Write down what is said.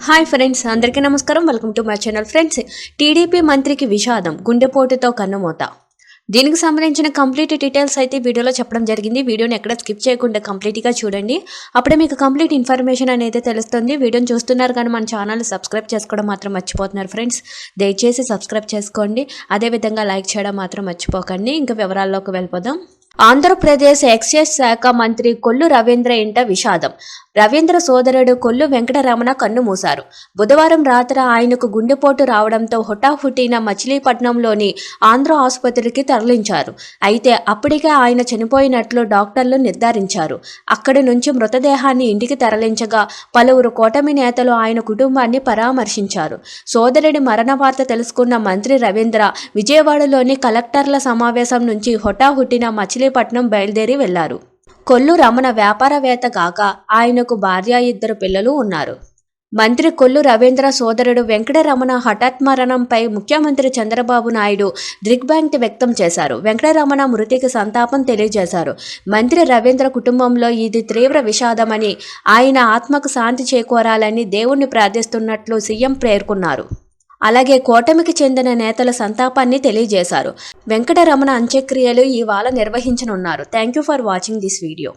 Hi friends, అందరికీ నమస్కారం. Welcome to my channel. Friends, TDP మంత్రికి విషాదం, గుండెపోటుతో కన్నుమూత. దీనికి సంబంధించిన కంప్లీట్ డీటెయిల్స్ అయితే వీడియోలో చెప్పడం జరిగింది. వీడియోని ఎక్కడ స్కిప్ చేయకుండా కంప్లీట్గా చూడండి. అప్పుడే మీకు కంప్లీట్ ఇన్ఫర్మేషన్ అనేది తెలుస్తుంది. వీడియోని చూస్తున్నారు కానీ మన ఛానల్ సబ్స్క్రైబ్ చేసుకోవడం మాత్రం మర్చిపోతున్నారు ఫ్రెండ్స్. దయచేసి సబ్స్క్రైబ్ చేసుకోండి. అదేవిధంగా లైక్ చేయడం మాత్రం మర్చిపోకండి. ఇంకా వివరాల్లోకి వెళ్ళిపోదాం. ఆంధ్రప్రదేశ్ ఎక్సైజ్ శాఖ మంత్రి కొల్లు రవీంద్ర ఇంట విషాదం. రవీంద్ర సోదరుడు కొల్లు వెంకటరమణ కన్నుమూశారు. బుధవారం రాత్రి ఆయనకు గుండెపోటు రావడంతో హుటాహుటిన మచిలీపట్నంలోని ఆంధ్ర ఆసుపత్రికి తరలించారు. అయితే అప్పటికే ఆయన చనిపోయినట్లు డాక్టర్లు నిర్ధారించారు. అక్కడి నుంచి మృతదేహాన్ని ఇంటికి తరలించగా పలువురు కూటమి నేతలు ఆయన కుటుంబాన్ని పరామర్శించారు. సోదరుడి మరణ వార్త తెలుసుకున్న మంత్రి రవీంద్ర విజయవాడలోని కలెక్టర్ల సమావేశం నుంచి హుటాహుటిన మచిలీపట్నం బయలుదేరి వెళ్లారు. కొల్లు రమణ వ్యాపారవేత్త కాక ఆయనకు భార్య, 2 పిల్లలు ఉన్నారు. మంత్రి కొల్లు రవీంద్ర సోదరుడు వెంకటరమణ హఠాత్ మరణంపై ముఖ్యమంత్రి చంద్రబాబు నాయుడు దిగ్భ్రాంతి వ్యక్తం చేశారు. వెంకటరమణ మృతికి సంతాపం తెలియజేశారు. మంత్రి రవీంద్ర కుటుంబంలో ఇది తీవ్ర విషాదమని, ఆయన ఆత్మకు శాంతి చేకూరాలని దేవుణ్ణి ప్రార్థిస్తున్నట్లు సీఎం పేర్కొన్నారు. అలాగే కూటమికి చెందిన నేతల సంతాపాన్ని తెలియజేశారు. వెంకటరమణ అంత్యక్రియలు ఇవాళ నిర్వహించనున్నారు. Thank you for watching this video.